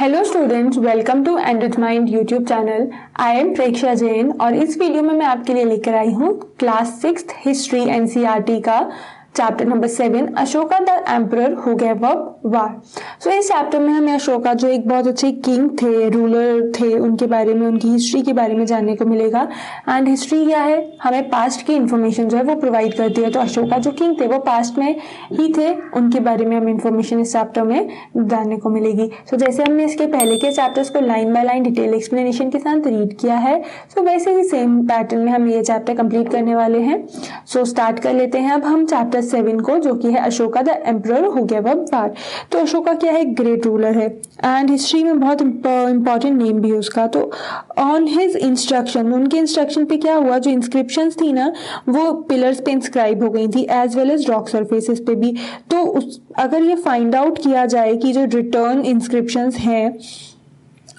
Hello students, welcome to Android Mind YouTube channel. I am Preksha Jain और इस video में मैं आपके लिए लेकर आई हूँ क्लास 6 हिस्ट्री एनसीईआरटी का chapter number 7 Ashoka the emperor who gave up war. So इस चैप्टर में हमें अशोका जो एक बहुत अच्छे किंग थे, रूलर थे, उनके बारे में, उनकी हिस्ट्री के बारे में जानने को मिलेगा। एंड हिस्ट्री क्या है, हमें पास्ट की इन्फॉर्मेशन जो है वो प्रोवाइड करती है। तो अशोका जो किंग थे वो पास्ट में ही थे, उनके बारे में हमें इन्फॉर्मेशन इस चैप्टर में जानने को मिलेगी। सो जैसे हमने इसके पहले के चैप्टर्स को line by line detail explanation के साथ रीड किया है, सो वैसे ही सेम पैटर्न में हम ये चैप्टर कंप्लीट करने वाले हैं। सो स्टार्ट कर लेते हैं अब हम चैप्टर 7 को, जो कि है Ashoka the emperor who gave up war. तो अशोका क्या है, ग्रेट रूलर है एंड हिस्ट्री में बहुत इंपॉर्टेंट नेम भी है उसका। तो ऑन हिज इंस्ट्रक्शन, उनके इंस्ट्रक्शन पे क्या हुआ, जो इंस्क्रिप्शंस थी ना वो पिलर्स पे इंस्क्राइब हो गई थी as well as rock surfaces पे भी। तो अगर ये फाइंड आउट किया जाए कि जो रिटर्न इंस्क्रिप्शंस हैं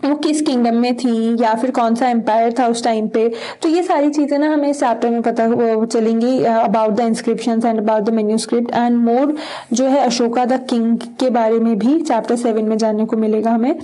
वो किस किंगडम में थी या फिर कौन सा एम्पायर था उस टाइम पे, तो ये सारी चीज़ें ना हमें इस चैप्टर में पता चलेंगी about the inscriptions and about the manuscript and more जो है अशोका द किंग के बारे में भी चैप्टर 7 में जानने को मिलेगा हमें।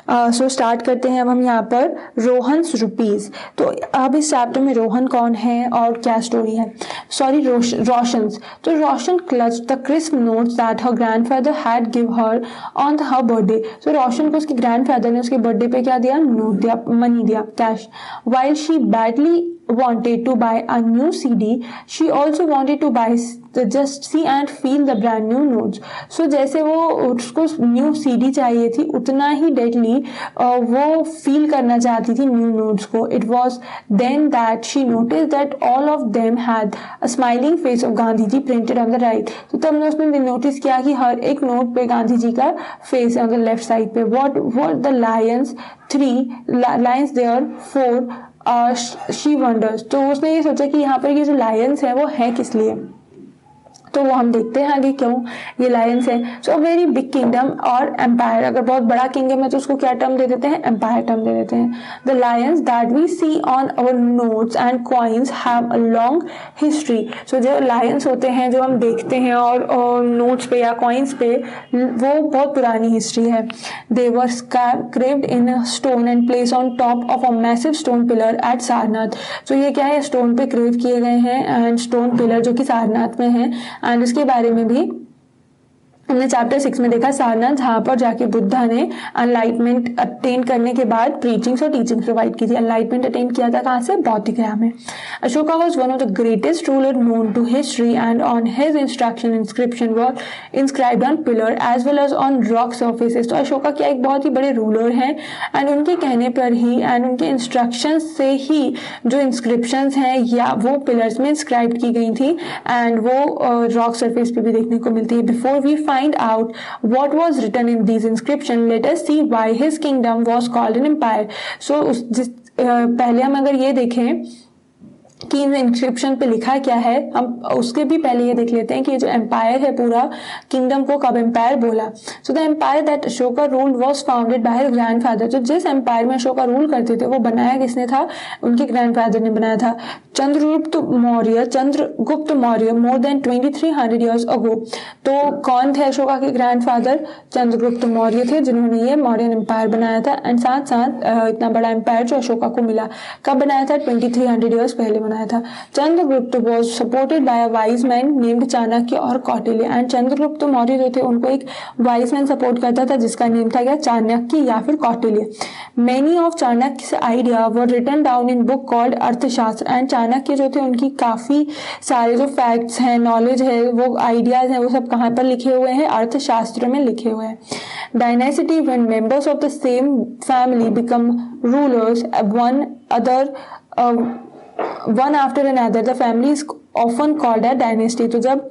सो स्टार्ट करते हैं अब हम यहाँ पर रोहन्स रुपीज। तो अब इस चैप्टर में रोहन कौन है और क्या स्टोरी है, सॉरी रोशन्स। तो Roshan clutch the crisp notes that her grandfather had give her on her birthday. तो रोशन को उसके ग्रैंडफादर ने उसके बर्थडे पे क्या दिया, नोट दिया, मनी दिया, cash. while she badly wanted to buy a new CD, she also wanted to buy just see and feel the brand new notes. So जैसे वो उसको न्यू CD चाहिए थी, उतना ही डेडली वो फील करना चाहती थी न्यू नोट्स को। It was then that she noticed that all of them had a smiling face of Gandhi ji printed on the right. तो तब ने उसने नोटिस किया कि हर एक नोट पे गांधी जी का फेस है on the left side पे। What the lions 3 lions there 4 she wonders. तो उसने ये सोचा कि यहाँ पर ये जो लायंस है वो है किस लिए, तो वो हम देखते हैं आगे क्यों ये लायंस है। सो वेरी बिग किंगडम और एम्पायर, अगर बहुत बड़ा किंगडम है तो उसको क्या टर्म दे देते हैं, एम्पायर टर्म दे देते हैं। The lions that we see on our notes and coins have a long history. So जो लायंस होते हैं जो हम देखते हैं और नोट्स पे या कॉइन्स पे, वो बहुत पुरानी हिस्ट्री है। They were carved in stone and place on top of a massive stone pillar at Sarnath. तो ये क्या है, स्टोन पे क्रेव किए गए हैं एंड स्टोन पिलर जो कि सारनाथ में है। एंड इसके बारे में भी हमने चैप्टर 6 में देखा, सारनाथ जहाँ पर जाके बुद्धा ने एनलाइटमेंट अटेन करने के बाद प्रीचिंग्स और टीचिंग्स प्रोवाइड की थी। एनलाइटमेंट अटेन किया था कहाँ से, बौद्धिगया में। Ashoka was one of the greatest ruler known to history and on his instruction inscription were inscribed on pillar as well as on rock surfaces. तो अशोका क्या एक बहुत ही बड़े रूलर हैं एंड उनके कहने पर ही एंड उनके इंस्ट्रक्शन से ही जो इंस्क्रिप्शन हैं या वो पिलर्स में इंस्क्राइब की गई थी एंड वो रॉक सर्फेस पे भी देखने को मिलती है। Before we find out what was written in these inscriptions, let us see why his kingdom was called an empire. So पहले हम अगर ये देखें कि इन इंस्क्रिप्शन पे लिखा क्या है, हम उसके भी पहले ये देख लेते हैं कि जो एम्पायर है पूरा किंगडम को कब एम्पायर बोला। So the empire that Ashoka ruled was founded by his grandfather. तो जिस एम्पायर में अशोका रूल करते थे वो बनाया किसने था, उनके ग्रैंडफादर ने बनाया था, Chandragupta Maurya more than 2300 years ago. तो कौन थे अशोका के ग्रैंडफादर, चंद्रगुप्त मौर्य थे जिन्होंने ये मौर्यन एम्पायर बनाया था। एंड साथ साथ इतना बड़ा एम्पायर जो अशोका को मिला कब बनाया था, 2300 ईयर्स पहले बनाया था। Chandragupta was supported by a wise man named Chanakya और कौटिल्य। एंड चंद्रगुप्त मौर्य जो थे उनको एक वाइज मैन सपोर्ट करता था जिसका नेम था क्या, चाणक्य या फिर Kautilya. Many of Chanakya idea were written down in book called Arthashastra. And Chanakya जो थे उनकी काफी सारे जो फैक्ट्स हैं, नॉलेज है, वो आइडियाज हैं, वो सब कहाँ पर लिखे हुए हैं, अर्थशास्त्र में लिखे हुए हैं। Dynasty when members of the same family become rulers one after another, the family is often called a dynasty. तो जब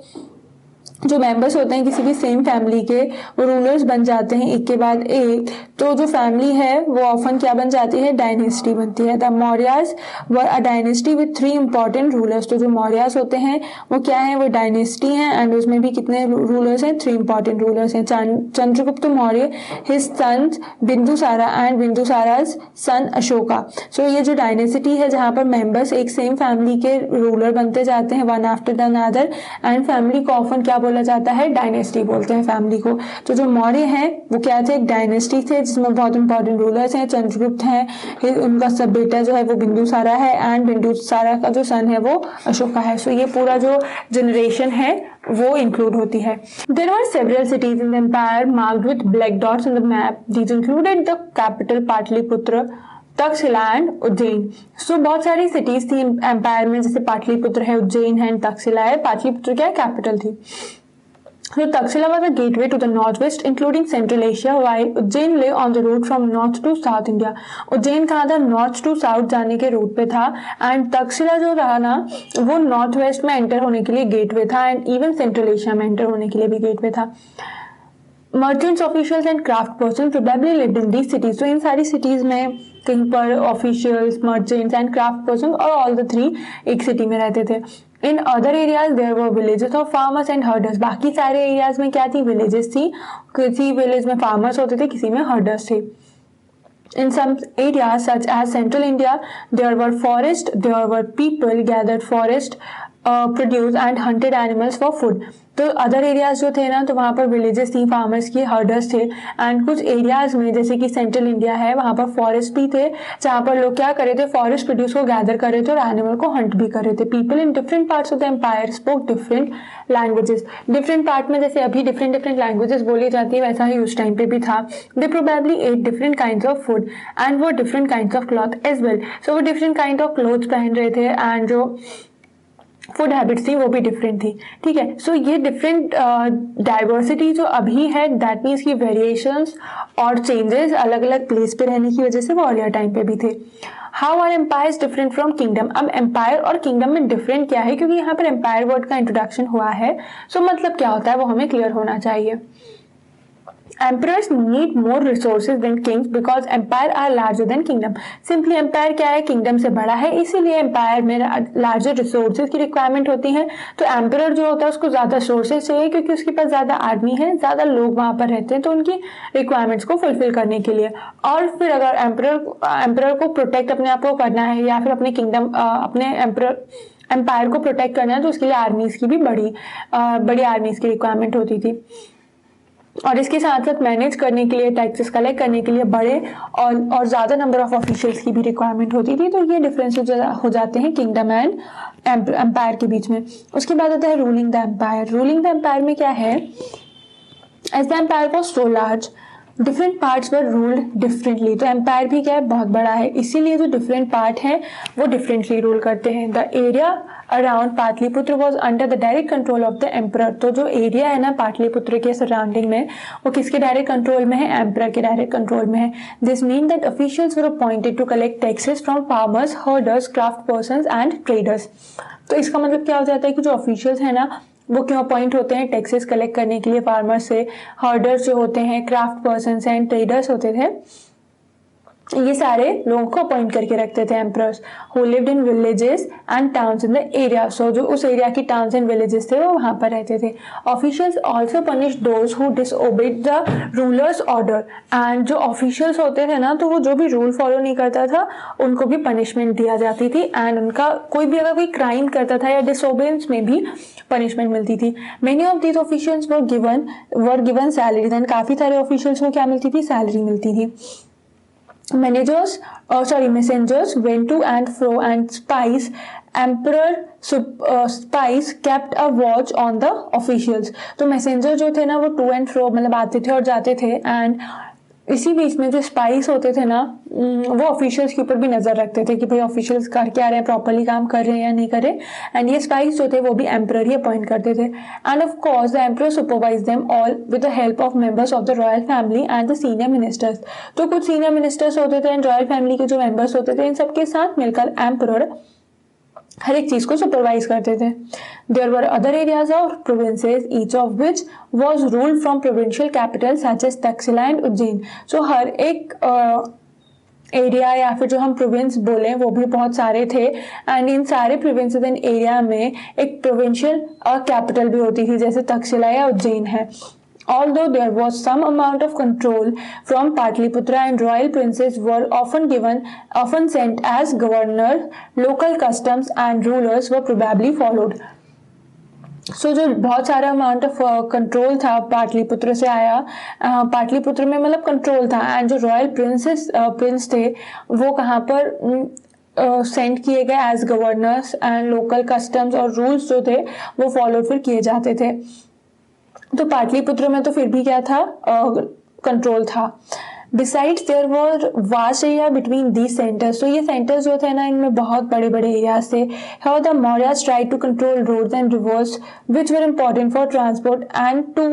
जो मेंबर्स होते हैं किसी भी सेम फैमिली के, वो रूलर्स बन जाते हैं एक के बाद एक, तो जो फैमिली है वो ऑफन क्या बन जाती है, डायनेस्टी बनती है। The Mauryas were a dynasty with 3 important rulers. तो जो मौर्यास होते हैं वो क्या है, वो डायनेस्टी हैं एंड उसमें भी कितने रूलर्स हैं, 3 इंपॉर्टेंट रूलर्स हैं। Chandragupta Maurya, his son Bindusara and Bindusara's son Ashoka. So ये जो डायनेस्टी है जहाँ पर मेंबर्स एक सेम फैमिली के रूलर बनते जाते हैं one after the another, and family को ऑफन क्या बोला जाता है? डायनेस्टी बोलते हैं फैमिली को। तो जो मौर्य हैं वो क्या थे? एक डायनेस्टी थे जिसमें बहुत इंपॉर्टेंट रूलर्स हैं। चंद्रगुप्त हैं, उनका सब बेटा जो है वो बिंदुसारा है, एंड बिंदुसारा का जो सन है वो अशोका है। सो ये पूरा जो जनरेशन है वो इंक्लूड होती है। There were several cities in the empire marked with black dots on the map. These included the capital Pataliputra, Taxila and Ujjain. So बहुत सारी सिटीज थी एम्पायर में, जैसे पाटलिपुत्र है, उज्जैन है, तक्षशिला है। पाटलिपुत्र क्या कैपिटल थी। So Takshila was a gateway to the northwest, including Central Asia, while Ujjain lay on the route from north to south India. Ujjain कहाँ था? नॉर्थ टू साउथ जाने के रूट पे था। एंड तक्षशिला जो रहा ना वो नॉर्थ वेस्ट में एंटर होने के लिए गेटवे था, एंड इवन सेंट्रल एशिया में एंटर होने के लिए भी गेटवे था। Merchants, officials and craft person probably lived in these cities. तो इन सारी सिटीज में कहीं पर officials, merchants and craft person और ऑल द थ्री एक सिटी में रहते थे। In other areas there were villages of farmers and herders. बाकी सारे एरियाज में क्या थी? विलेजेस थी। किसी विलेज में फार्मर्स होते थे, किसी में हर्डर्स थे। In some areas such as central India, there were forests, there were people gathered forest, produce and hunted animals for food. तो अदर एरियाज जो थे ना तो वहाँ पर विलेजेस थी, फार्मर्स की, हर्डर्स थे। एंड कुछ एरियाज में जैसे कि सेंट्रल इंडिया है वहाँ पर फॉरेस्ट भी थे, जहाँ पर लोग क्या कर रहे थे? फॉरेस्ट प्रोड्यूस को गैदर कर रहे थे और एनिमल को हंट भी कर रहे थे। People in different parts of the empire spoke different languages. Different part में जैसे अभी डिफरेंट डिफरेंट लैंग्वेजेस बोली जाती है, वैसा ही उस टाइम पे भी था। They probably ate different kinds of food and वो different kinds of cloth as well. So वो डिफरेंट काइंड ऑफ क्लोथ्स पहन रहे थे, एंड जो फूड हैबिट्स थी वो भी डिफरेंट थी। ठीक है, सो ये डिफरेंट डाइवर्सिटी जो अभी है, दैट मीन्स की वेरिएशंस और चेंजेस अलग अलग प्लेस पे रहने की वजह से वो अर्लियर टाइम पे भी थे। How are empires different from kingdom? अब एम्पायर और किंगडम में डिफरेंट क्या है, क्योंकि यहाँ पर एम्पायर वर्ड का इंट्रोडक्शन हुआ है। सो मतलब क्या होता है वो हमें क्लियर होना चाहिए। Emperors need more resources than kings because empire are larger than kingdom. Simply empire क्या है? kingdom से बड़ा है, इसीलिए empire में larger resources की requirement होती है। तो emperor जो होता है उसको ज्यादा sources चाहिए, क्योंकि उसके पास ज्यादा आदमी है, ज्यादा लोग वहां पर रहते हैं, तो उनकी requirements को fulfill करने के लिए। और फिर अगर emperor को protect अपने आप को करना है, या फिर अपने kingdom अपने एम्पायर को प्रोटेक्ट करना है, तो उसके लिए आर्मीज की भी बड़ी आर्मीज की रिक्वायरमेंट होती थी। और इसके साथ साथ मैनेज करने के लिए, टैक्सेस कलेक्ट करने के लिए बड़े और ज़्यादा नंबर ऑफ ऑफिशियल्स की भी रिक्वायरमेंट होती थी। तो ये डिफरेंस हो जाते हैं किंगडम एंड एम्पायर के बीच में। उसके बाद आता है ruling the empire. Ruling the empire में क्या है? As the empire was so large, different parts were ruled differently. तो एम्पायर भी क्या है? बहुत बड़ा है, इसीलिए जो डिफरेंट पार्ट हैं वो डिफरेंटली रूल करते हैं। The area around Pataliputra was under the direct control of the emperor. तो जो एरिया है ना पाटलिपुत्र के सराउंडिंग में, वो किसके डायरेक्ट कंट्रोल में है? एम्परर के डायरेक्ट कंट्रोल में है। This mean that officials were appointed to collect taxes from farmers, herders, craft persons and traders. तो इसका मतलब क्या हो जाता है कि जो ऑफिशियल्स है ना वो क्यों अपॉइंट होते हैं? टैक्सेस कलेक्ट करने के लिए फार्मर्स से, हर्डर्स जो होते हैं, क्राफ्ट पर्संस एंड ट्रेडर्स होते थे, ये सारे लोगों को अपॉइंट करके रखते थे emperors, who lived in villages and towns in the area. So जो उस एरिया की टाउन्स एंड विलेजेस थे वो वहां पर रहते थे। Officials also punish those who disobeyed the rulers order. And जो ऑफिशियल्स होते थे ना तो वो जो भी रूल फॉलो नहीं करता था उनको भी पनिशमेंट दिया जाती थी, एंड उनका कोई भी अगर कोई क्राइम करता था या डिसओबेंस में भी पनिशमेंट मिलती थी। Many of these officials were given salary. Then काफी सारे ऑफिशियल्स को क्या मिलती थी? सैलरी मिलती थी। Messengers went to and fro, and Emperor spies kept a watch on the officials. तो मैसेंजर जो थे ना वो टू एंड फ्रो मतलब आते थे और जाते थे, एंड इसी बीच में जो स्पाइस होते थे ना वो ऑफिशियल्स के ऊपर भी नजर रखते थे कि भाई ऑफिशियल्स कर क्या रहे हैं, प्रॉपर्ली काम कर रहे हैं या नहीं कर रहे। एंड ये स्पाइस जो थे वो भी एम्परर ही अपॉइंट करते थे। End of course the emperor supervise them all with the help of members of the royal family and the senior ministers. तो कुछ सीनियर मिनिस्टर्स होते थे एंड रॉयल फैमिली के जो मेंबर्स होते थे, इन सबके साथ मिलकर एम्परर हर एक चीज को सुपरवाइज करते थे। There were other areas of provinces each of which was ruled from provincial capital such as Taxila and Ujjain. So हर एक एरिया या फिर जो हम प्रोविंस बोले वो भी बहुत सारे थे, एंड इन सारे प्रोविंसेस एंड एरिया में एक प्रोविंशियल कैपिटल भी होती थी, जैसे तक्षशिला या उज्जैन है। Although there was some amount of control from Patliputra, and royal princes were often sent as governor, local customs and rulers were probably followed. सो जो बहुत सारा अमाउंट ऑफ कंट्रोल था पाटलिपुत्र से आया, पाटलिपुत्र में मतलब कंट्रोल था, एंड जो रॉयल प्रिंस थे वो कहाँ पर सेंड किए गए as governors, and local customs और रूल्स जो थे वो फॉलो फिर किए जाते थे। तो पाटलिपुत्र में तो फिर भी क्या था, कंट्रोल था। Besides, there were vast area between these centers. तो ये सेंटर्स जो थे ना, इनमें बहुत बड़े बड़े एरियाज थे। How the Mauryas tried to control roads and rivers, which were important for transport, and to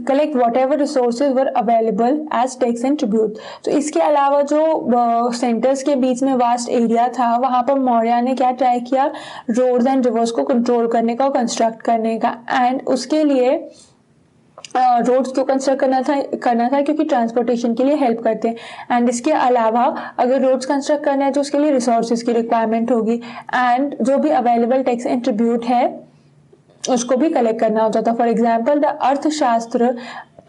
collect whatever resources were available as tax and tribute. तो इसके अलावा जो सेंटर्स के बीच में वास्ट एरिया था, वहाँ पर मौर्य ने क्या ट्राई किया, रोड्स एंड रिवर्स को कंट्रोल करने का और कंस्ट्रक्ट करने का। एंड उसके लिए रोड्स क्यों कंस्ट्रक्ट करना था क्योंकि ट्रांसपोर्टेशन के लिए हेल्प करते हैं। एंड इसके अलावा अगर रोड्स कंस्ट्रक्ट करना है तो उसके लिए रिसोर्सेज की रिक्वायरमेंट होगी, एंड जो भी अवेलेबल टैक्स एंड ट्रिब्यूट है उसको भी कलेक्ट करना होता था। फॉर एग्जाम्पल, द अर्थशास्त्र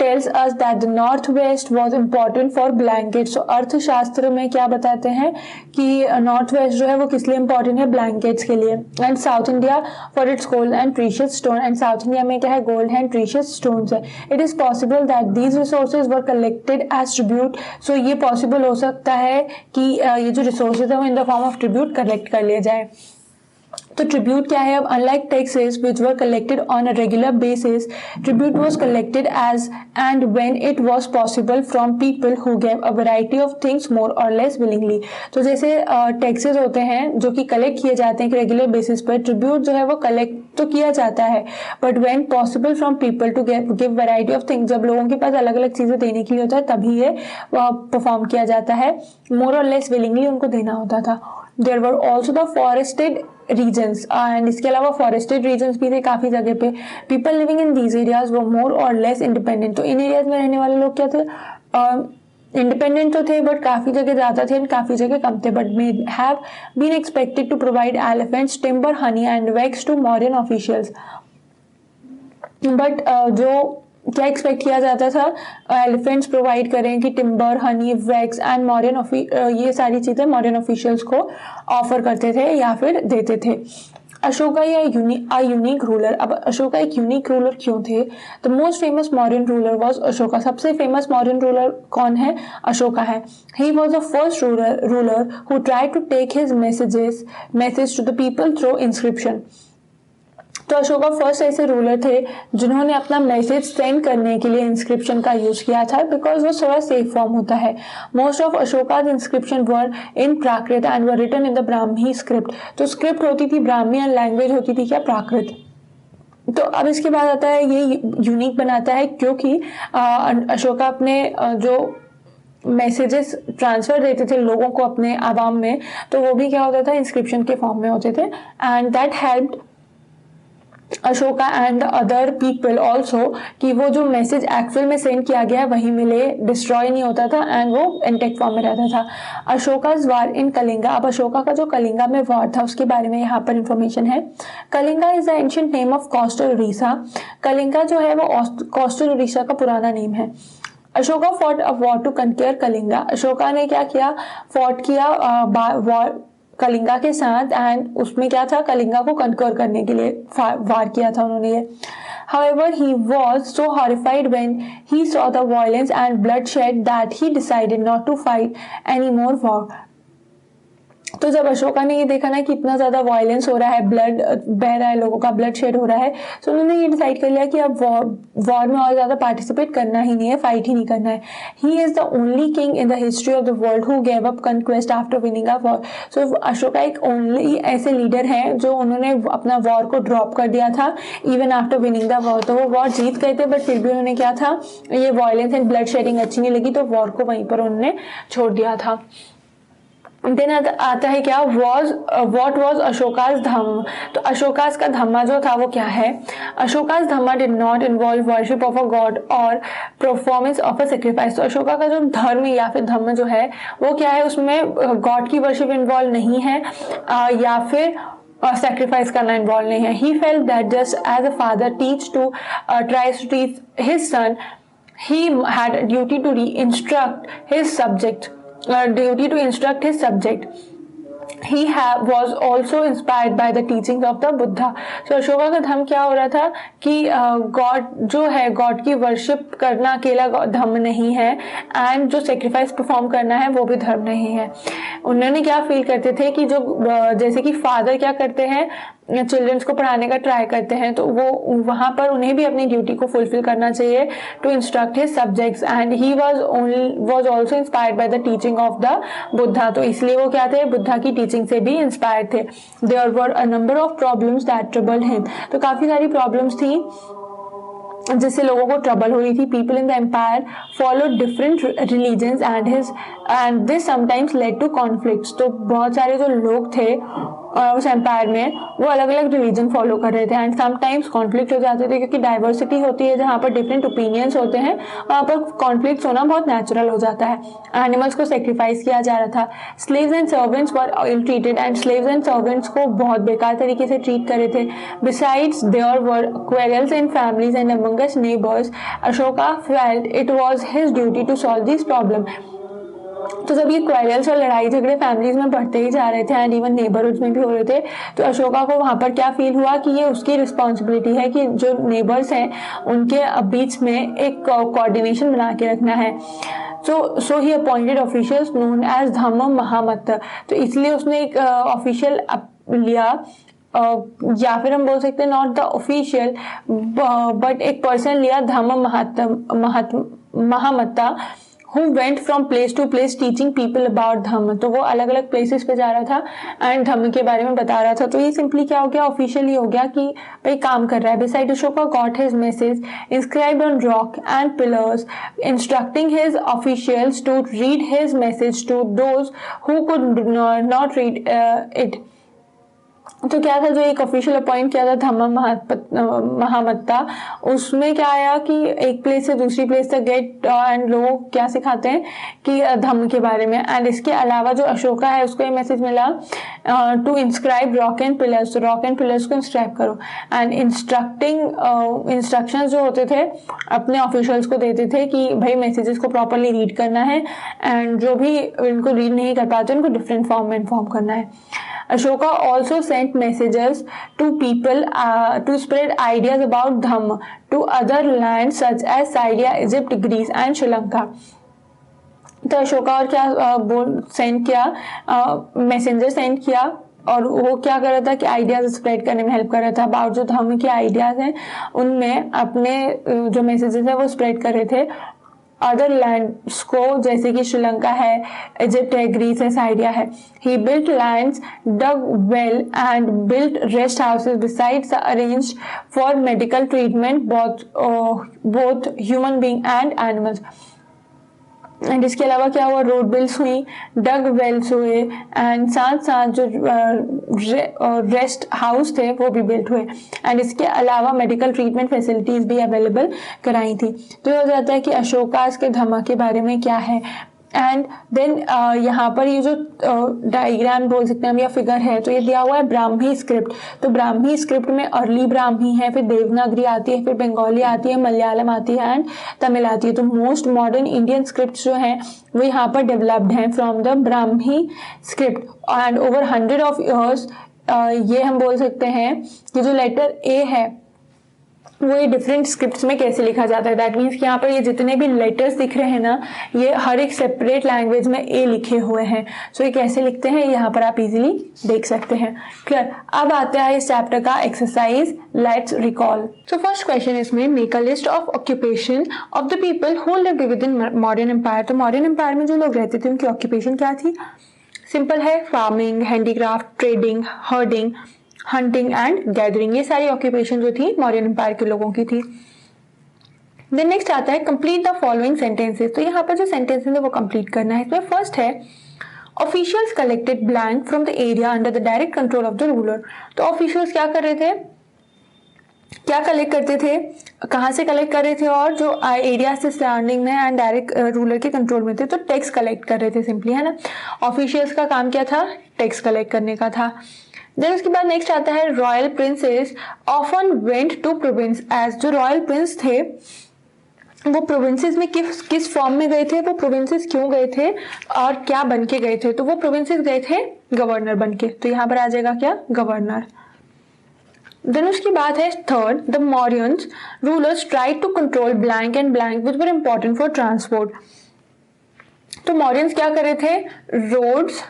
tells us that the northwest was important for blankets. So अर्थशास्त्र में क्या बताते हैं कि नॉर्थ वेस्ट जो है वो किस लिए इम्पोर्टेंट है, ब्लैंकेट्स के लिए। And South India for its gold and precious stone, and South India में क्या है, गोल्ड एंड प्रीशियस स्टोन्स है। It is possible that these resources were collected as tribute. So ये पॉसिबल हो सकता है कि ये जो रिसोर्सेज है वो in the form of tribute collect कर लिए जाए। तो ट्रिब्यूट क्या है, अब unlike taxes which were collected on a regular basis, tribute was collected as and when it was possible from people who gave a variety of things more or less willingly. तो जैसे taxes होते हैं जो कि collect किए जाते हैं regular basis पर, ट्रिब्यूट जो है वो कलेक्ट तो किया जाता है, but when possible from people to give variety of things, जब लोगों के पास अलग अलग चीजें देने के लिए होता है तभी ये परफॉर्म किया जाता है, मोर और लेस विलिंगली उनको देना होता था। There were also the forested regions, and इसके अलावा फॉरेस्टेड रीजन्स भी थे काफी जगह पे। People living in these areas वो मोर और लेस इंडिपेंडेंट। तो इन एरियाज में रहने वाले लोग क्या थे, इंडिपेंडेंट तो थे बट काफी जगह ज्यादा थे एंड काफी जगह कम थे। But may have been expected to provide elephants, timber, honey and wax to Mauryan officials. But जो क्या एक्सपेक्ट किया जाता था, एलिफेंट्स प्रोवाइड करें कि timber, Honey, wax and Mauryan ये सारी चीजें मॉरियन ऑफिशियल्स को ऑफर करते थे या फिर देते थे। अशोका या यूनिक रूलर, अब अशोका एक यूनिक रूलर क्यों थे? The most famous Mauryan ruler was Ashoka. सबसे फेमस मॉरियन रूलर कौन है? अशोका है। He was the first ruler who tried to take his message to the people through inscription. तो अशोका फर्स्ट ऐसे रूलर थे जिन्होंने अपना मैसेज सेंड करने के लिए इंस्क्रिप्शन का यूज किया था, बिकॉज वो थोड़ा सेफ फॉर्म होता है। Most of Ashoka's inscription were in Prakrit and were written in the Brahmi script. तो स्क्रिप्ट होती थी ब्राह्मी एंड लैंग्वेज होती थी क्या, प्राकृत। तो अब इसके बाद आता है ये यूनिक बनाता है क्योंकि अशोका अपने जो मैसेजेस ट्रांसफर देते थे लोगों को अपने आवाम में, तो वो भी क्या होता था, इंस्क्रिप्शन के फॉर्म में होते थे, and that helped Ashoka and other people also कि वो जो मैसेज एक्चुअल में सेंड किया गया है वही मिले, डिस्ट्रॉय नहीं होता था एंड वो इंटेक्ट फॉर्म में रहता था। अशोका's वार इन कलिंगा, अब अशोका का जो कलिंगा में वार था उसके बारे में यहाँ पर इंफॉर्मेशन है। Kalinga is the ancient name of coastal Orissa. Kalinga जो है वो कोस्टल उड़ीसा का पुराना नेम है। Ashoka fought a war to conquer Kalinga. Ashoka ने क्या किया, फॉट किया वॉर कलिंगा के साथ, एंड उसमें क्या था, कलिंगा को कंक्वर करने के लिए वार किया था उन्होंने ये। However, he was so horrified when he saw the violence and bloodshed that he decided not to fight any more war. तो जब अशोका ने ये देखा ना कि इतना ज्यादा वायलेंस हो रहा है, ब्लड बह रहा है, लोगों का ब्लड शेड हो रहा है, तो उन्होंने ये डिसाइड कर लिया कि अब वॉर में और ज्यादा पार्टिसिपेट करना ही नहीं है, फाइट ही नहीं करना है। He is the only king in the history of the world who gave up conquest after winning a war. So Ashoka एक ओनली ऐसे लीडर है जो उन्होंने अपना वॉर को ड्रॉप कर दिया था even after winning the war. तो वो वॉर जीत गए थे बट फिर भी उन्होंने क्या था, ये वायलेंस एंड ब्लड शेडिंग अच्छी नहीं लगी तो वॉर को वहीं पर उन्होंने छोड़ दिया था। देन आता है क्या, व्हाट वाज अशोकाज धम्म। तो अशोकाज का धम्मा जो था वो क्या है? Ashoka's dhamma did not involve worship of a god और परफॉर्मेंस ऑफ अ सेक्रीफाइस। तो अशोका का जो धर्म या फिर धम्म जो है वो क्या है, उसमें गॉड की वर्शिप इन्वॉल्व नहीं है या फिर sacrifice करना इन्वॉल्व नहीं है। He felt that just as a father tries to teach his son, he had a duty to instruct his subject. he was also inspired by the teachings of the Buddha. तो अशोका का धर्म क्या हो रहा था कि गॉड जो है, गॉड की वर्शिप करना अकेला धर्म नहीं है, एंड जो सेक्रीफाइस परफॉर्म करना है वो भी धर्म नहीं है। उन्होंने क्या फील करते थे कि जो जैसे कि फादर क्या करते हैं, चिल्ड्रंस को पढ़ाने का ट्राई करते हैं, तो वो वहाँ पर उन्हें भी अपनी ड्यूटी को फुलफिल करना चाहिए to instruct his subjects, and he was also inspired by the teaching of the Buddha. तो इसलिए वो क्या थे, बुद्धा की टीचिंग से भी इंस्पायर्ड थे। There were a number of problems that troubled him. तो काफी सारी प्रॉब्लम्स थी जिससे लोगों को ट्रबल हो रही थी। People in the empire follow different religions and this sometimes led to conflicts. तो बहुत सारे जो लोग थे उस एम्पायर में वो अलग अलग रिलीजन फॉलो कर रहे थे, एंड समटाइम्स कॉन्फ्लिक्ट हो जाते थे, क्योंकि डाइवर्सिटी होती है जहाँ पर डिफरेंट ओपिनियंस होते हैं, वहाँ पर कॉन्फ्लिक्ट होना बहुत नेचुरल हो जाता है। एनिमल्स को सेक्रीफाइस किया जा रहा था। Slaves and servants were ill treated, and slaves and servants को बहुत बेकार तरीके से ट्रीट कर रहे थे। Besides there were quarrels in families and amongst neighbours, Ashoka felt it was his duty to solve this problem. तो जब ये क्वेरल्स और लड़ाई झगड़े फैमिलीज में बढ़ते ही जा रहे थे एंड इवन नेबरहुड्स में भी हो रहे थे, तो अशोका को वहां पर क्या फील हुआ कि ये उसकी रिस्पॉन्सिबिलिटी है कि जो नेबर्स हैं उनके बीच में एक कोऑर्डिनेशन बना के रखना है। So he appointed officials known as dhamma mahamatta. तो इसलिए उसने एक ऑफिशियल लिया, या फिर हम बोल सकते हैं नॉट द ऑफिशियल बट एक पर्सन लिया, धम्म महामत्ता, who went from place to place teaching people about धम्म। तो वो अलग अलग प्लेसेस पे जा रहा था एंड धम्म के बारे में बता रहा था। तो ये सिंपली क्या हो गया, ऑफिशियली हो गया कि भाई काम कर रहा है। Beside Ashoka got his message inscribed on rock and pillars, instructing his officials to read his message to those who could not read it। तो क्या था, जो एक ऑफिशियल अपॉइंट किया था धम्म महामत्ता, उसमें क्या आया कि एक प्लेस से दूसरी प्लेस तक गेट, एंड लोग क्या सिखाते हैं कि धम्म के बारे में। एंड इसके अलावा जो अशोका है उसको ये मैसेज मिला to inscribe rock and pillars. तो रॉक एंड पिलर्स को इंस्क्राइब करो, एंड इंस्ट्रक्शंस जो होते थे अपने ऑफिशियल्स को देते थे कि भाई मैसेजेस को प्रॉपरली रीड करना है, एंड जो भी इनको रीड नहीं कर पाते उनको डिफरेंट फॉर्म में इन्फॉर्म करना है। Ashoka also sent messages to people to spread ideas about Dhamma to other lands such as Syria, Egypt, Greece and Sri Lanka। तो अशोका और क्या सेंड किया, मैसेंजर सेंड किया, और वो क्या कर रहा था कि आइडियाज स्प्रेड करने में हेल्प कर रहा था। अबाउट जो धम्म के आइडियाज हैं उनमें अपने जो मैसेजेस है वो स्प्रेड कर रहे थे अदर लैंड्स को, जैसे कि श्रीलंका है, इजिप्ट है, ग्रीस है, साइरिया है। He built lands, dug well and built rest houses besides arranged for medical treatment both human being and animals. And इसके अलावा क्या हुआ, रोड बिल्स हुई, डग वेल्स हुए, एंड साथ साथ जो रेस्ट हाउस थे वो भी बिल्ट हुए, एंड इसके अलावा मेडिकल ट्रीटमेंट फैसिलिटीज भी अवेलेबल कराई थी। तो ये हो जाता है कि अशोका के धम्म के बारे में क्या है। एंड देन यहाँ पर ये जो डायग्राम बोल सकते हैं हम या फिगर है, तो ये दिया हुआ है ब्राह्मी स्क्रिप्ट। तो ब्राह्मी स्क्रिप्ट में अर्ली ब्राह्मी है, फिर देवनागरी आती है, फिर बंगाली आती है, मलयालम आती है एंड तमिल आती है। तो मोस्ट मॉडर्न इंडियन स्क्रिप्ट जो हैं वो यहाँ पर डेवलप्ड हैं from the Brahmi script, and over 100 of years ये हम बोल सकते हैं कि जो लेटर ए है वो ये डिफरेंट स्क्रिप्ट्स में कैसे लिखा जाता है। दैट मीन्स कि यहाँ पर ये जितने भी लेटर्स दिख रहे हैं ना, ये हर एक सेपरेट लैंग्वेज में ए लिखे हुए हैं। सो ये कैसे लिखते हैं यहाँ पर आप इजीली देख सकते हैं। क्लियर। अब आता है इस चैप्टर का exercise, let's recall. So first question इसमें, make a list of occupation of the people who lived within modern empire. तो मॉडर्न एम्पायर में जो लोग रहते थे उनकी ऑक्यूपेशन क्या थी? सिंपल है, farming, handicraft, trading, herding, hunting and gathering. ये सारी ऑक्यूपेशन जो थी मौर्यन एम्पायर के लोगों की थी। देन नेक्स्ट आता है कंप्लीट द फॉलोइंग सेंटेंसेस। तो यहाँ पर जो सेंटेंसेस है वो कंप्लीट करना है। इसमें फर्स्ट है officials collected blank from the area under the direct control of the ruler. तो ऑफिशियल्स क्या कर रहे थे, क्या कलेक्ट करते थे, कहाँ से कलेक्ट कर रहे थे, और जो एरिया से सराउंडिंग में एंड डायरेक्ट रूलर के कंट्रोल में थे तो टैक्स कलेक्ट कर रहे थे सिंपली, है ना। ऑफिशियल्स का काम क्या था, टैक्स कलेक्ट करने का था। देन उसके बाद नेक्स्ट आता है royal princes often went to province as. जो रॉयल प्रिंस थे वो प्रोविंसेस में किस फॉर्म में गए थे, वो प्रोविंसेस क्यों गए थे और क्या बन के गए थे। तो वो प्रोविंसेस गए थे गवर्नर बन के, तो यहाँ पर आ जाएगा क्या, गवर्नर। देन उसकी बात है third, the Mauryans rulers tried to control blank and blank which were important for transport. तो मौर्यंस क्या कर रहे थे, रोड्स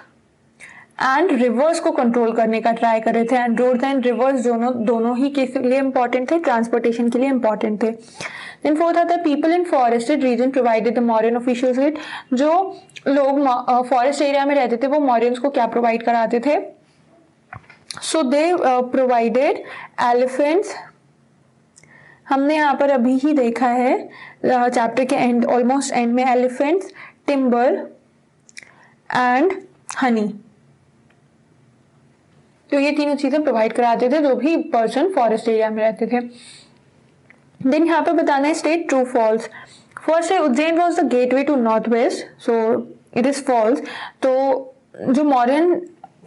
एंड रिवर्स को कंट्रोल करने का ट्राई कर रहे थे, एंड रोड्स एंड रिवर्स दोनों ही के लिए इंपॉर्टेंट थे, ट्रांसपोर्टेशन के लिए इंपॉर्टेंट थे। देन फोर्थ आता है people in forested region provided the Mauryan officials with, जो लोग फॉरेस्ट एरिया में रहते थे वो मौर्यंस को क्या प्रोवाइड कराते थे, सो दे प्रोवाइडेड एलिफेंट्स। हमने यहाँ पर अभी ही देखा है चैप्टर के एंड, ऑलमोस्ट एंड में, एलिफेंट्स, टिम्बर एंड हनी, तो ये तीनों चीजें प्रोवाइड कराते थे जो भी पर्सन फॉरेस्ट एरिया में रहते थे। देन यहाँ पे बताना है स्टेट ट्रू फॉल्स। फर्स्ट है Ujjain was the gateway to north west, so it is false. तो जो मौर्यन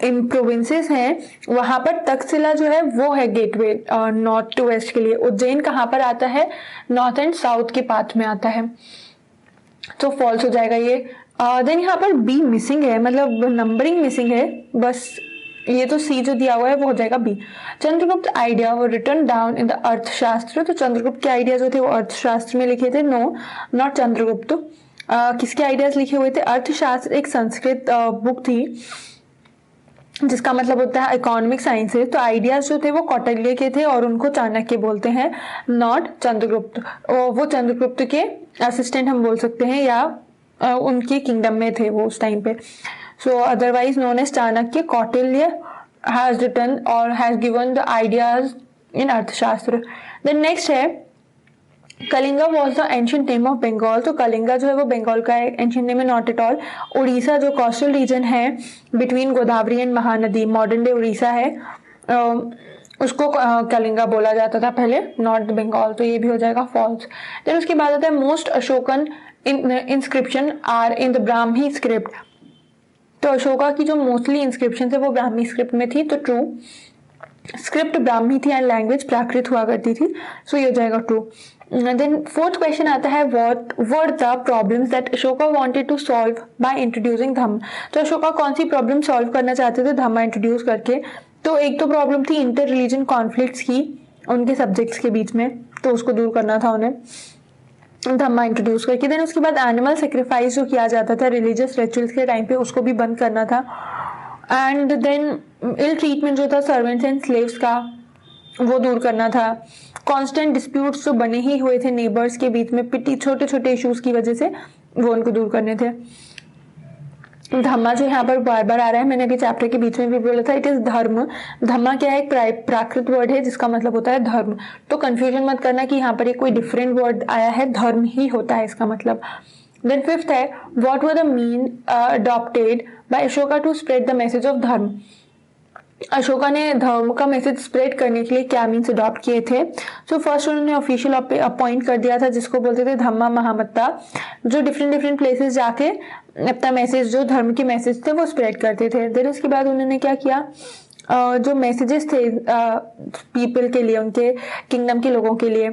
प्रोविंसेस हैं वहां पर तक्षशिला जो है वो है गेटवे नॉर्थ टू वेस्ट के लिए। उज्जैन कहाँ पर आता है, नॉर्थ एंड साउथ के पाथ में आता है, तो फॉल्स हो जाएगा ये। देन यहाँ पर बी मिसिंग है, मतलब नंबरिंग मिसिंग है, बस ये तो सी जो दिया हुआ है वो हो जाएगा बी। चंद्रगुप्त आइडिया वो रिटर्न डाउन इन द अर्थशास्त्र, तो चंद्रगुप्त के आइडिया जो थे वो अर्थशास्त्र में लिखे थे, नो नॉट चंद्रगुप्त। किसके आइडियाज लिखे हुए थे, अर्थशास्त्र एक संस्कृत बुक थी जिसका मतलब होता है इकोनॉमिक साइंसेज, तो आइडियाज जो थे वो कौटिल्य के थे और उनको चाणक्य बोलते हैं, नॉट चंद्रगुप्त। वो चंद्रगुप्त के असिस्टेंट हम बोल सकते हैं या उनके किंगडम में थे वो उस टाइम पे। So otherwise known as Chanakya, Kautilya has written or has given the ideas in Arthashastra. Then next है Kalinga was the ancient name of Bengal, तो कलिंगा जो है वो बंगाल का ancient name है, not at all। उड़ीसा जो कोस्टल रीजन है between Godavari and Mahanadi, modern day Orissa है, उसको कलिंगा बोला जाता था पहले, नॉट बंगाल, तो ये भी हो जाएगा फॉल्स। देन उसके बाद आता है most Ashokan inscription are in the Brahmi script, तो अशोका की जो मोस्टली इंस्क्रिप्शन थे वो ब्राह्मी स्क्रिप्ट में थी, तो ट्रू। स्क्रिप्ट ब्राह्मी थी एंड लैंग्वेज प्राकृत हुआ करती थी, सो ये हो जाएगा ट्रू। देन फोर्थ क्वेश्चन आता है what were the problems that Ashoka wanted to solve by introducing dhamma, तो अशोका कौन सी प्रॉब्लम सॉल्व करना चाहते थे धम्मा इंट्रोड्यूस करके। तो एक तो प्रॉब्लम थी इंटर रिलीजन कॉन्फ्लिक्ट्स की उनके सब्जेक्ट्स के बीच में, तो उसको दूर करना था उन्हें धम्मा इंट्रोड्यूस करके। देन उसके बाद एनिमल सेक्रीफाइस जो किया जाता था रिलीजियस रिचुअल्स के टाइम पे, उसको भी बंद करना था। एंड देन इल ट्रीटमेंट जो था सर्वेंट्स एंड स्लेव्स का, वो दूर करना था। कांस्टेंट डिस्प्यूट्स जो बने ही हुए थे नेबर्स के बीच में पिटी छोटे छोटे इश्यूज की वजह से, वो उनको दूर करने थे। धम्मा जो यहाँ पर बार बार आ रहा है, मैंने अभी चैप्टर के बीच में भी बोला था, इट इज धर्म। धम्मा क्या है, एक प्राकृत वर्ड है जिसका मतलब होता है धर्म, तो कंफ्यूजन मत करना कि यहाँ पर एक कोई डिफरेंट वर्ड आया है, धर्म ही होता है इसका मतलब। देन फिफ्थ है what were the mean adopted by Ashoka to spread the message of dharma, Ashoka ने धर्म का मैसेज स्प्रेड करने के लिए क्या मीन्स अडॉप्ट किए थे। सो फर्स्ट उन्होंने ऑफिशियल अपॉइंट कर दिया था जिसको बोलते थे धम्मा महामत्ता, जो डिफरेंट प्लेसेस जाके अपना मैसेज, जो धर्म के मैसेज थे वो स्प्रेड करते थे। देन उसके बाद उन्होंने क्या किया, जो मैसेजेस थे पीपल के लिए, उनके किंगडम के लोगों के लिए,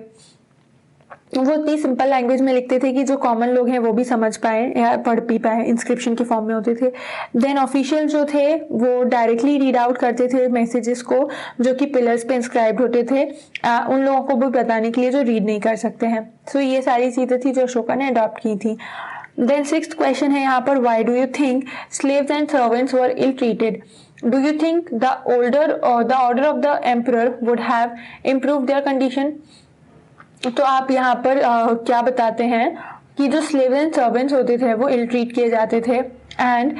वो इतनी सिंपल लैंग्वेज में लिखते थे कि जो कॉमन लोग हैं वो भी समझ पाए या पढ़ भी पाए, इंस्क्रिप्शन के फॉर्म में होते थे। देन ऑफिशियल जो थे वो डायरेक्टली रीड आउट करते थे मैसेजेस को जो कि पिलर्स पे इंस्क्राइब्ड होते थे, उन लोगों को भी बताने के लिए जो रीड नहीं कर सकते हैं। सो ये सारी चीज़ें थी जो अशोका ने अडॉप्ट की थी। देन सिक्स्थ क्वेश्चन है यहाँ पर, why do you think slaves and servants were ill treated, do you think the order of the emperor would have improve their condition. तो आप यहाँ पर क्या बताते हैं कि जो स्लेव एंड सर्वेंट्स होते थे वो इल ट्रीट किए जाते थे, एंड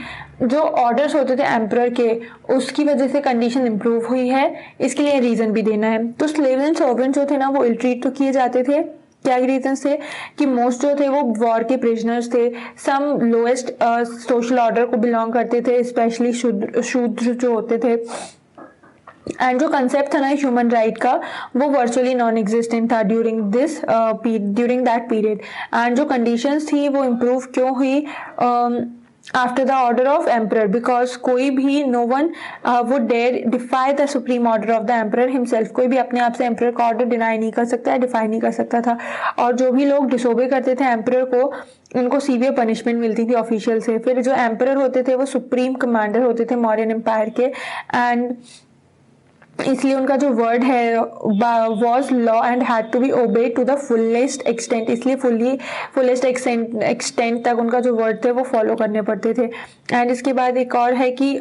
जो ऑर्डर्स होते थे एम्परर के उसकी वजह से कंडीशन इंप्रूव हुई है, इसके लिए रीजन भी देना है। तो स्लेव एंड सर्वेंट्स जो थे ना वो इल ट्रीट तो किए जाते थे, क्या रीजन थे कि मोस्ट जो थे वो वॉर के प्रिजनर्स थे, सम लोएस्ट सोशल ऑर्डर को बिलोंग करते थे, स्पेशली शूद्र जो होते थे, एंड जो कंसेप्ट था ना ह्यूमन राइट का वो वर्चुअली नॉन एग्जिस्टेंट था ड्यूरिंग दैट पीरियड। एंड जो कंडीशंस थी वो इम्प्रूव क्यों हुई, after the order of emperor, because कोई भी no one would dare defy the supreme order of the emperor himself, कोई भी अपने आप से एम्परर का ऑर्डर डिनाई नहीं कर सकता है, डिफाई नहीं कर सकता था। और जो भी लोग डिसोबे करते थे एम्परर को, उनको सीवियर पनिशमेंट मिलती थी ऑफिशियल से। फिर जो एम्परर होते थे वो सुप्रीम कमांडर होते थे मौर्यन एम्पायर के, एंड इसलिए उनका जो वर्ड है was law and had to be obey to the fullest extent, इसलिए फुलेस्ट एक्सटेंट तक उनका जो वर्ड थे वो फॉलो करने पड़ते थे। एंड इसके बाद एक और है कि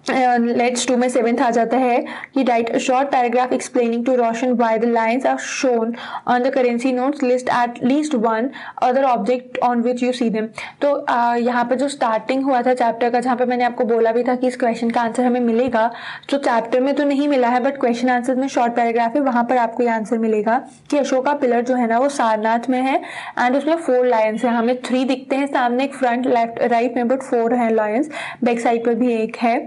लेट्स 2 में 7th आ जाता है कि write a short paragraph explaining to Roshan why the lions are shown on the currency notes, list at least one other object on which you see them. तो यहाँ पे जो स्टार्टिंग हुआ था चैप्टर का, जहाँ पे मैंने आपको बोला भी था कि इस क्वेश्चन का आंसर हमें मिलेगा, जो चैप्टर में तो नहीं मिला है बट क्वेश्चन आंसर में शॉर्ट पैराग्राफ है, वहां पर आपको ये आंसर मिलेगा कि अशोका पिलर जो है ना वो सारनाथ में है एंड उसमें 4 लायंस है। हमें 3 दिखते हैं सामने, एक फ्रंट लेफ्ट राइट में, बट 4 है लायंस, बैक साइड पर भी एक है।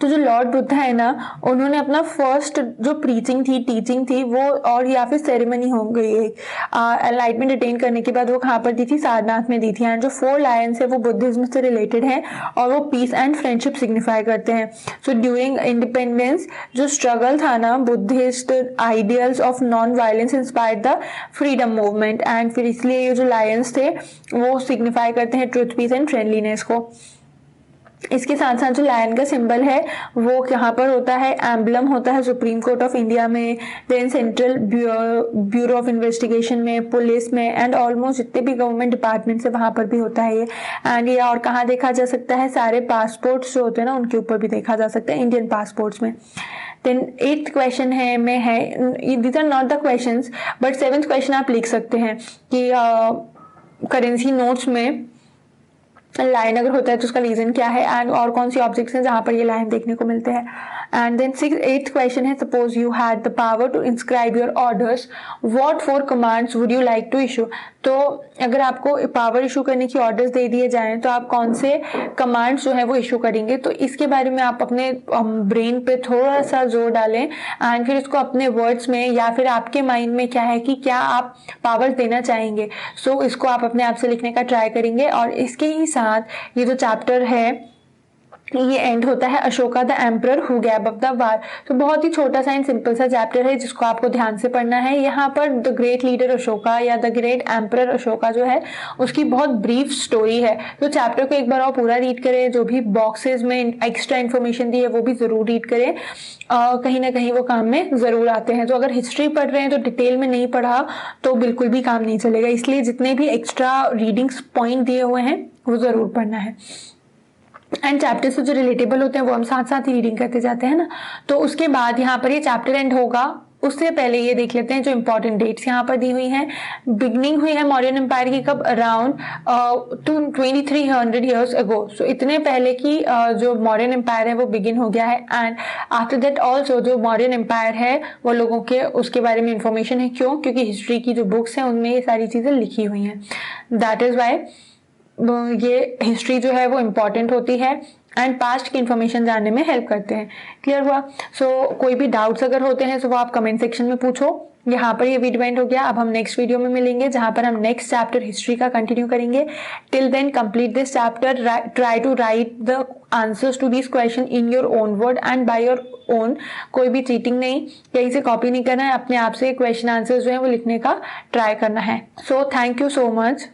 तो जो लॉर्ड बुद्ध है ना, उन्होंने अपना फर्स्ट जो प्रीचिंग थी, टीचिंग थी वो, और या फिर सेरेमनी हो गई एनलाइटमेंट अटेन करने के बाद, वो कहाँ पर दी थी? सारनाथ में दी थी। एंड जो 4 लायंस है वो बुद्धिज्म से रिलेटेड है और वो पीस एंड फ्रेंडशिप सिग्निफाई करते हैं। सो ड्यूरिंग इंडिपेंडेंस जो स्ट्रगल था ना, Buddhist ideals of non violence inspired the freedom movement, and फिर इसलिए ये जो लायंस थे वो सिग्निफाई करते हैं ट्रुथ, पीस एंड फ्रेंडलीनेस को। इसके साथ साथ जो लायन का सिंबल है वो यहाँ पर होता है, एम्बलम होता है सुप्रीम कोर्ट ऑफ इंडिया में, then central bureau of investigation में, पुलिस में, एंड ऑलमोस्ट जितने भी गवर्नमेंट डिपार्टमेंट्स है वहां पर भी होता है ये। एंड ये और कहाँ देखा जा सकता है? सारे पासपोर्ट्स जो होते हैं ना उनके ऊपर भी देखा जा सकता है, इंडियन पासपोर्ट्स में। देन 8th क्वेश्चन है में है, these are not the questions but 7th question आप लिख सकते हैं कि करेंसी नोट्स में लाइन अगर होता है तो उसका रीजन क्या है, एंड और कौन सी ऑब्जेक्ट्स हैं जहां पर ये लाइन देखने को मिलते हैं। एंड देन 8th क्वेश्चन है, suppose you had the power to inscribe your orders, what 4 commands would you like to issue. तो अगर आपको पावर इशू करने की ऑर्डर्स दे दिए जाएं तो आप कौन से कमांड्स जो है वो इशू करेंगे। तो इसके बारे में आप अपने ब्रेन पे थोड़ा सा जोर डालें एंड फिर इसको अपने वर्ड्स में या फिर आपके माइंड में क्या है कि क्या आप पावर्स देना चाहेंगे, सो इसको आप अपने आप से लिखने का ट्राई करेंगे। और इसके ही साथ ये जो चैप्टर है ये एंड होता है Ashoka the emperor who gave up the war. तो बहुत ही छोटा सा एंड सिंपल सा चैप्टर है जिसको आपको ध्यान से पढ़ना है। यहाँ पर द ग्रेट लीडर अशोका या द ग्रेट एम्परर अशोका जो है उसकी बहुत ब्रीफ स्टोरी है। तो चैप्टर को एक बार और पूरा रीड करें, जो भी बॉक्सेस में एक्स्ट्रा इन्फॉर्मेशन दी है वो भी जरूर रीड करें, कहीं ना कहीं वो काम में जरूर आते हैं। तो अगर हिस्ट्री पढ़ रहे हैं तो डिटेल में नहीं पढ़ा तो बिल्कुल भी काम नहीं चलेगा, इसलिए जितने भी एक्स्ट्रा रीडिंग्स पॉइंट दिए हुए हैं वो जरूर पढ़ना है। एंड चैप्टर से जो रिलेटेबल होते हैं वो हम साथ साथ ही रीडिंग करते जाते हैं ना। तो उसके बाद यहाँ पर ये चैप्टर एंड होगा, उससे पहले ये देख लेते हैं जो इंपॉर्टेंट डेट्स यहाँ पर दी हुई हैं। बिगनिंग हुई है मौर्यन एम्पायर की कब? Around 2300 years ago. सो इतने पहले की जो मौर्यन एम्पायर है वो बिगिन हो गया है। एंड आफ्टर दैट ऑल्सो जो मौर्यन एम्पायर है वो लोगों के उसके बारे में इंफॉर्मेशन है। क्यों? क्योंकि हिस्ट्री की जो बुक्स हैं उनमें ये सारी चीजें लिखी हुई हैं, दैट इज वाई ये हिस्ट्री जो है वो इम्पॉर्टेंट होती है एंड पास्ट की इन्फॉर्मेशन जानने में हेल्प करते हैं। क्लियर हुआ? सो कोई भी डाउट्स अगर होते हैं तो वो आप कमेंट सेक्शन में पूछो। यहाँ पर ये वीडियो एंड हो गया। अब हम नेक्स्ट वीडियो में मिलेंगे जहां पर हम नेक्स्ट चैप्टर हिस्ट्री का कंटिन्यू करेंगे। Till then complete this chapter, try to write the answers to this question in your own word and by your own. कोई भी चीटिंग नहीं, कहीं से कॉपी नहीं करना है, अपने आप से क्वेश्चन आंसर्स जो है वो लिखने का ट्राई करना है। So thank you so much.